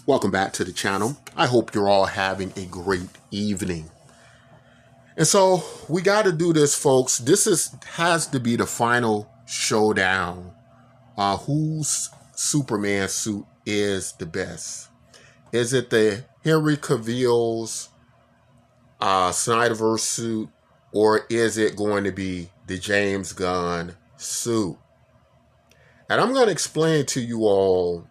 Welcome back to the channel. I hope you're all having a great evening. And so we got to do this, folks. Has to be the final showdown. Whose Superman suit is the best? Is it the Henry Cavill's Snyderverse suit, or is it going to be the James Gunn suit? And I'm going to explain to you all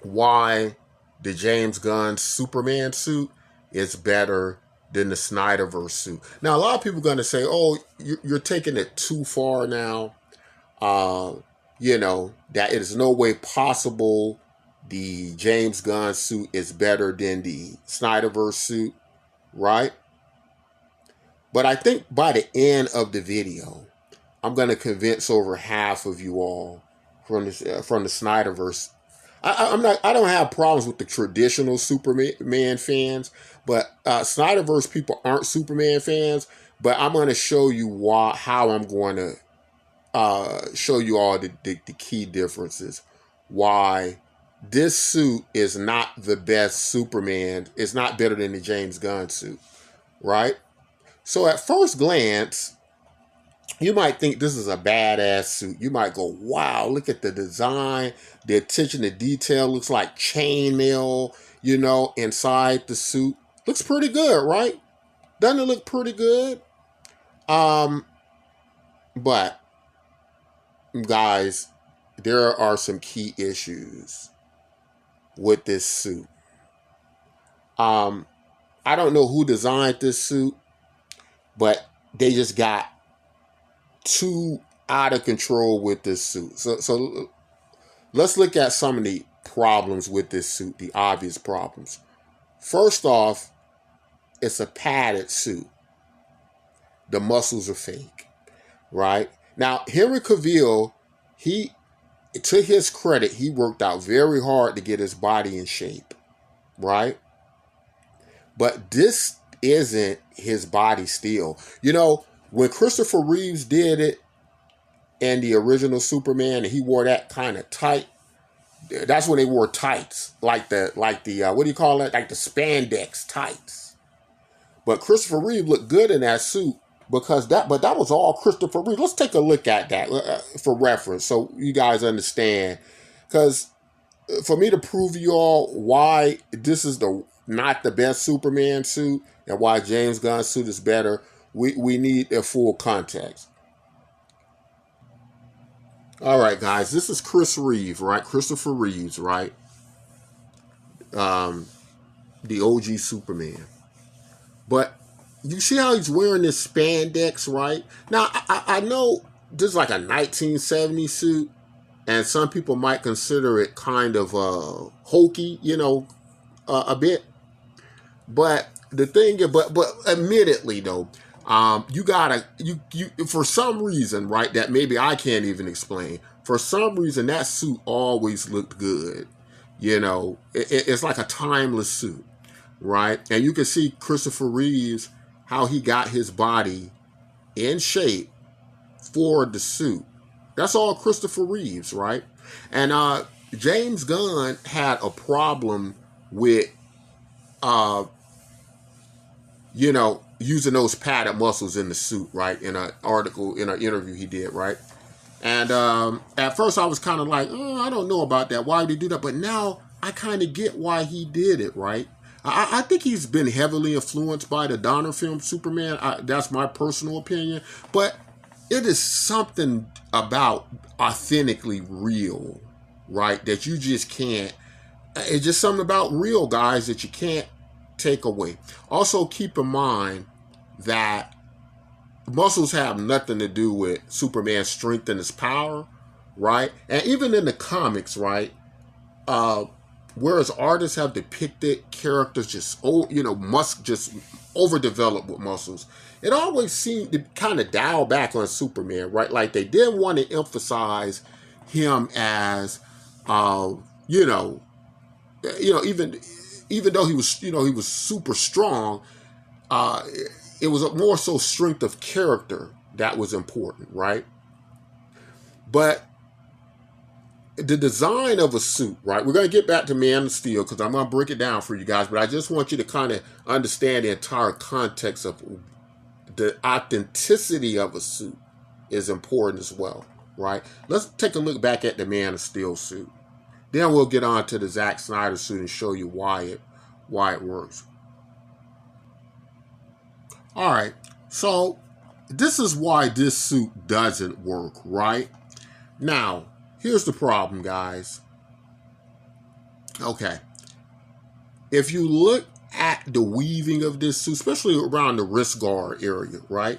why the James Gunn Superman suit is better than the Snyderverse suit. Now, a lot of people are going to say, oh, you're taking it too far now. That it is no way possible the James Gunn suit is better than the Snyderverse suit, right? But I think by the end of the video, I'm going to convince over half of you all from the Snyderverse. I don't have problems with the traditional Superman fans, but Snyderverse people aren't Superman fans. But I'm going to show you how I'm going to show you all the key differences. Why this suit is not the best Superman. It's not better than the James Gunn suit, right? So at first glance, you might think this is a badass suit. You might go, wow, look at the design. The attention to detail looks like chainmail, inside the suit. Looks pretty good, right? Doesn't it look pretty good? But, guys, there are some key issues with this suit. I don't know who designed this suit, but they just got too out of control with this suit. So let's look at some of the problems with this suit, the obvious problems. First off, it's a padded suit. The muscles are fake, right? Now, Henry Cavill, to his credit, he worked out very hard to get his body in shape, right? But this isn't his body still. When Christopher Reeves did it in the original Superman, and he wore that kind of tight, that's when they wore tights, like the what do you call it? Like the spandex tights. But Christopher Reeves looked good in that suit but that was all Christopher Reeves. Let's take a look at that for reference so you guys understand. Because for me to prove to you all why this is not the best Superman suit and why James Gunn's suit is better, we need a full context. All right, guys, this is Chris Reeves, right? Christopher Reeves, right? The OG Superman. But you see how he's wearing this spandex, right? Now, I know this is like a 1970s suit, and some people might consider it kind of hokey, a bit. But the thing, but admittedly though, you for some reason, right, that maybe I can't even explain. For some reason, that suit always looked good. It's like a timeless suit, right? And you can see Christopher Reeves, how he got his body in shape for the suit. That's all Christopher Reeves, right? And James Gunn had a problem with using those padded muscles in the suit, right? In an article, in an interview he did, right? And at first I was kind of like, oh, I don't know about that. Why would he do that? But now I kind of get why he did it, right? I think he's been heavily influenced by the Donner film Superman. That's my personal opinion. But it is something about authentically real, right? That you just can't. It's just something about real, guys, that you can't take away. Also, keep in mind that muscles have nothing to do with Superman's strength and his power, right? And even in the comics, right? Whereas artists have depicted characters just overdeveloped with muscles, it always seemed to kind of dial back on Superman, right? Like they didn't want to emphasize him as, even though he was super strong, it was more so strength of character that was important, right? But the design of a suit, right? We're going to get back to Man of Steel because I'm going to break it down for you guys, but I just want you to kind of understand the entire context of the authenticity of a suit is important as well, right? Let's take a look back at the Man of Steel suit. Then we'll get on to the Zack Snyder suit and show you why it works. All right, so this is why this suit doesn't work, right? Now, here's the problem, guys. Okay, if you look at the weaving of this suit, especially around the wrist guard area, right?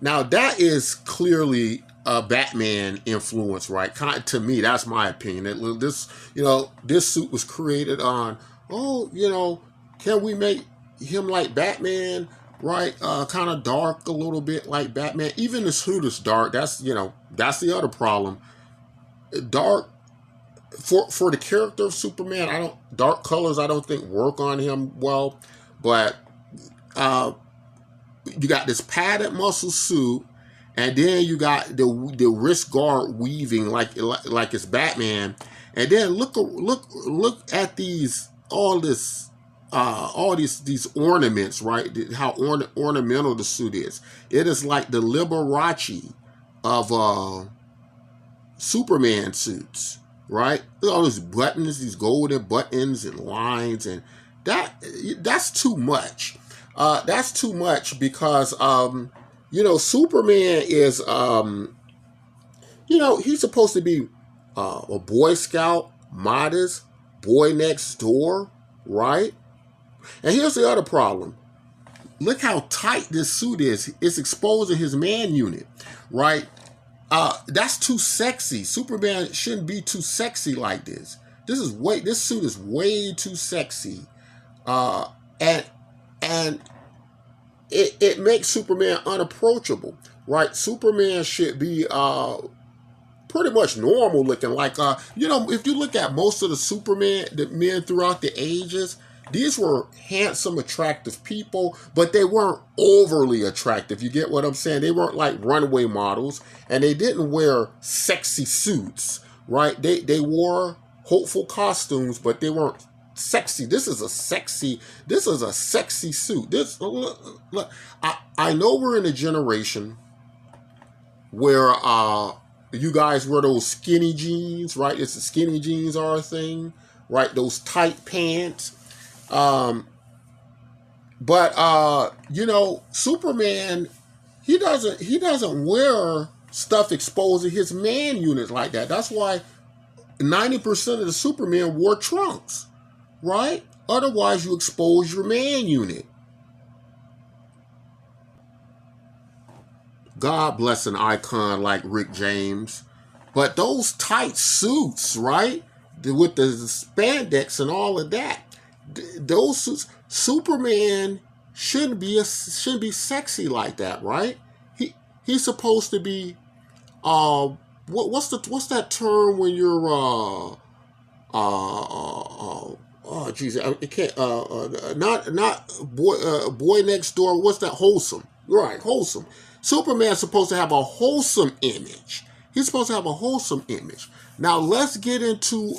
Now, that is clearly a Batman influence, right? To me, that's my opinion. This suit was created on, can we make him like Batman, right? Kind of dark a little bit like Batman. Even the suit is dark. That's the other problem. Dark for the character of Superman. Dark colors I don't think work on him well, but you got this padded muscle suit, and then you got the wrist guard weaving like it's Batman, and then look at these these ornaments, right? How ornamental the suit is. It is like the Liberace of Superman suits, right? Look at all these buttons, these golden buttons and lines, and that's too much. That's too much because Superman is he's supposed to be a Boy Scout, modest, boy next door, right? And here's the other problem. Look how tight this suit is. It's exposing his man unit, right? That's too sexy. Superman shouldn't be too sexy like this. This suit is way too sexy. And it makes Superman unapproachable, right? Superman should be pretty much normal looking. Like if you look at most of the men throughout the ages, these were handsome, attractive people, but they weren't overly attractive. You get what I'm saying? They weren't like runway models, and they didn't wear sexy suits, right? They wore hopeful costumes, but they weren't sexy. This is a sexy suit. Look, I know we're in a generation where you guys wear those skinny jeans, right? It's the skinny jeans are a thing, right? Those tight pants. But Superman, he doesn't wear stuff exposing his man unit like that. That's why 90% of the Superman wore trunks, right? Otherwise, you expose your man unit. God bless an icon like Rick James. But those tight suits, right? With the spandex and all of that. Those suits, Superman shouldn't be sexy like that, right? He's supposed to be what's that term when you're oh geez, it can't not boy next door. What's that? Wholesome, right? Wholesome. Superman's supposed to have a wholesome image. He's supposed to have a wholesome image. Now let's get into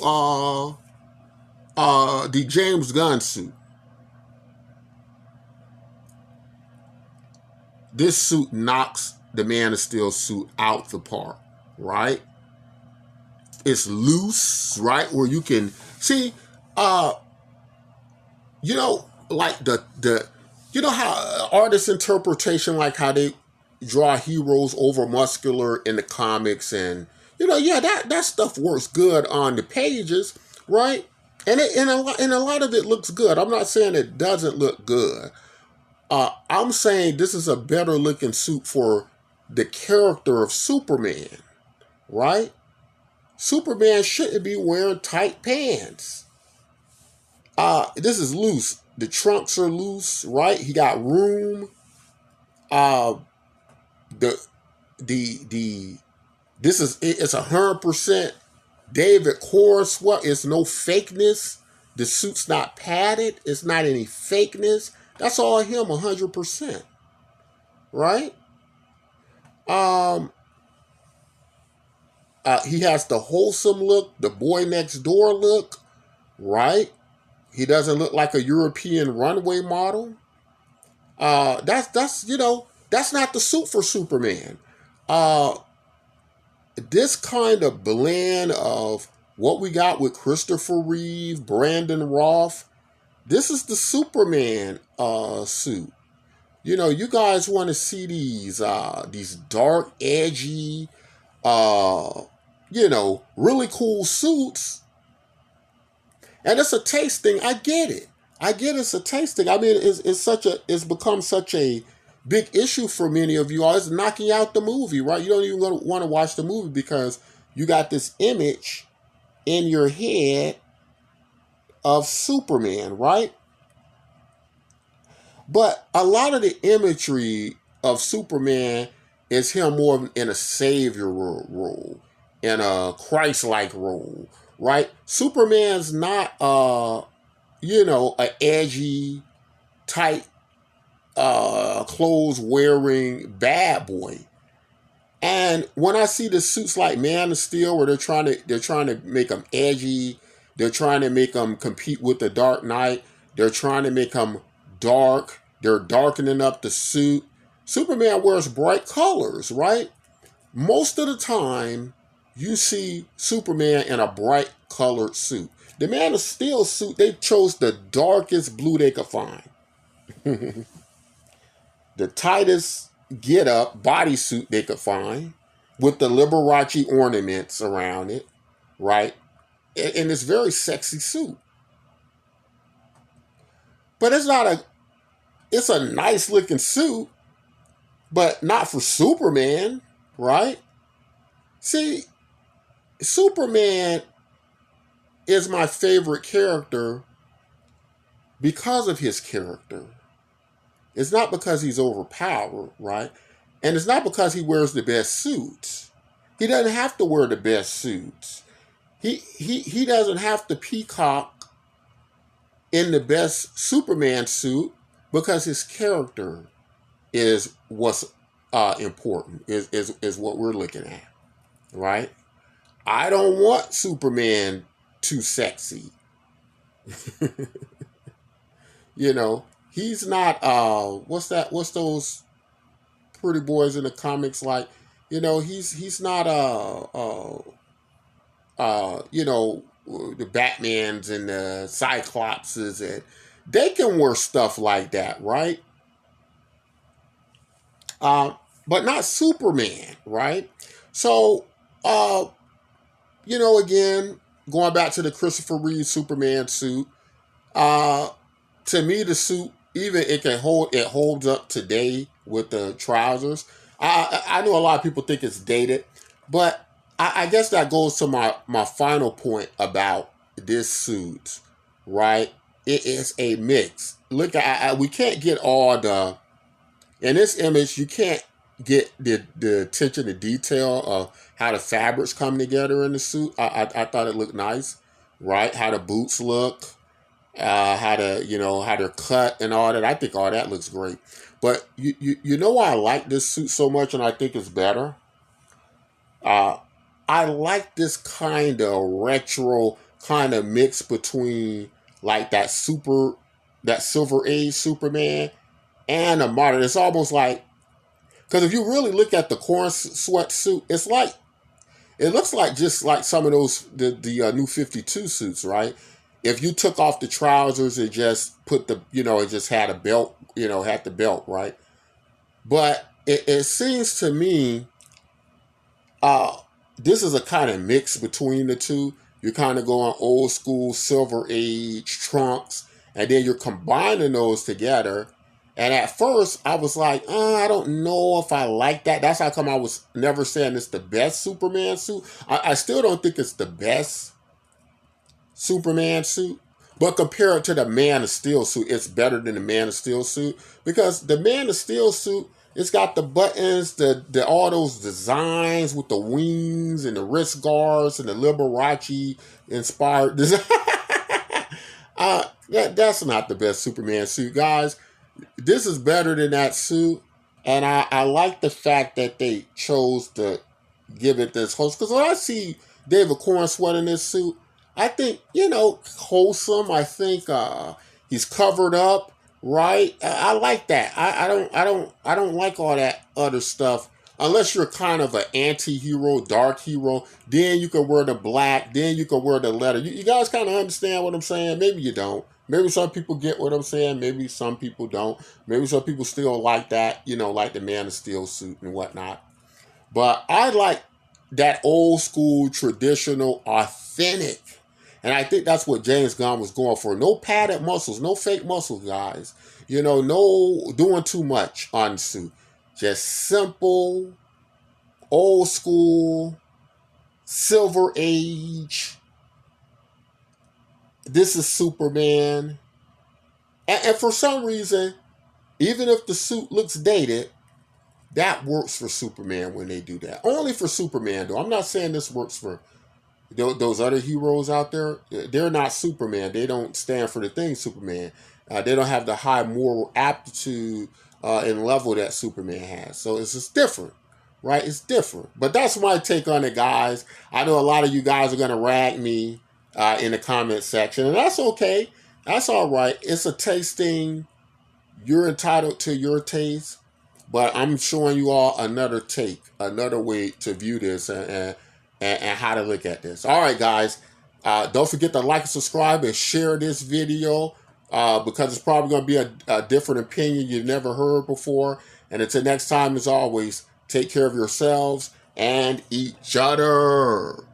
the James Gunn suit. This suit knocks the Man of Steel suit out the park, right? It's loose, right? Where you can see, like how artist interpretation, like how they draw heroes over muscular in the comics, and that stuff works good on the pages, right? And a lot of it looks good. I'm not saying it doesn't look good. I'm saying this is a better looking suit for the character of Superman, right? Superman shouldn't be wearing tight pants. This is loose. The trunks are loose, right? He got room. It's 100% David Kors. What? It's no fakeness. The suit's not padded. It's not any fakeness. That's all him, 100%. Right? He has the wholesome look, the boy next door look, right? He doesn't look like a European runway model. That's not the suit for Superman. Uh, this kind of blend of what we got with Christopher Reeve, Brandon Roth, this is the Superman suit. You guys want to see these dark, edgy, really cool suits, and it's a taste thing. I get it. I get it's a taste thing. I mean, it's become such a big issue for many of you all. It's knocking out the movie, right? You don't even want to watch the movie because you got this image in your head of Superman, right? But a lot of the imagery of Superman is him more in a savior role, in a Christ-like role, right? Superman's not, a edgy, tight, clothes wearing bad boy. And when I see the suits like Man of Steel, where they're trying to make them edgy, they're trying to make them compete with the Dark Knight, they're trying to make them dark, they're darkening up the suit. Superman wears bright colors, right? Most of the time, you see Superman in a bright colored suit. The Man of Steel suit, they chose the darkest blue they could find. The tightest get-up bodysuit they could find with the Liberace ornaments around it, right? And it's very sexy suit. But it's a nice looking suit, but not for Superman, right? See, Superman is my favorite character because of his character. It's not because he's overpowered, right? And it's not because he wears the best suits. He doesn't have to wear the best suits. He doesn't have to peacock in the best Superman suit because his character is what's important, is what we're looking at, right? I don't want Superman too sexy. He's not, what's those pretty boys in the comics like? He's not, the Batmans and the Cyclopses, and they can wear stuff like that, right? But not Superman, right? So, again, going back to the Christopher Reeve Superman suit, to me, the suit, even it holds up today with the trousers. I know a lot of people think it's dated, but I guess that goes to my final point about this suit, right? It is a mix. Look, we can't get in this image, you can't get the attention to detail of how the fabrics come together in the suit. I thought it looked nice, right? How the boots look, how they're cut and all that. I think all that looks great. But you know why I like this suit so much and I think it's better? I like this kind of retro kind of mix between like that Silver Age Superman and a modern. It's almost like, because if you really look at the corn sweatsuit, it looks like just like some of those the New 52 suits, right? If you took off the trousers and just put it just had a belt, had the belt, right? But it seems to me, this is a kind of mix between the two. You're kind of going old school Silver Age trunks, and then you're combining those together. And at first, I was like, I don't know if I like that. That's how come I was never saying it's the best Superman suit. I still don't think it's the best Superman suit. But compared to the Man of Steel suit, it's better than the Man of Steel suit. Because the Man of Steel suit, it's got the buttons, all those designs with the wings and the wrist guards and the Liberace inspired design. That's not the best Superman suit, guys. This is better than that suit. And I like the fact that they chose the give it this host. Because when I see David Corn sweating this suit, I think, you know, wholesome. I think he's covered up, right? I like that. I don't like all that other stuff. Unless you're kind of an anti-hero, dark hero, then you can wear the black, then you can wear the leather. You guys kind of understand what I'm saying? Maybe you don't. Maybe some people get what I'm saying. Maybe some people don't. Maybe some people still like that, you know, like the Man of Steel suit and whatnot. But I like that old school, traditional, authentic. And I think that's what James Gunn was going for. No padded muscles, no fake muscles, guys. You know, no doing too much on the suit. Just simple, old school, silver age. This is Superman. And for some reason, even if the suit looks dated, that works for Superman when they do that. Only for Superman, though. I'm not saying this works for those other heroes out there. They're not Superman. They don't stand for the thing Superman. They don't have the high moral aptitude and level that Superman has. So it's just different, right? It's different. But that's my take on it, guys. I know a lot of you guys are going to rag me in the comment section, and that's okay. That's all right. It's a tasting. You're entitled to your taste. But I'm showing you all another take, another way to view this and how to look at this. All right, guys. Don't forget to like and subscribe and share this video because it's probably going to be a different opinion you've never heard before. And until next time, as always, take care of yourselves and each other.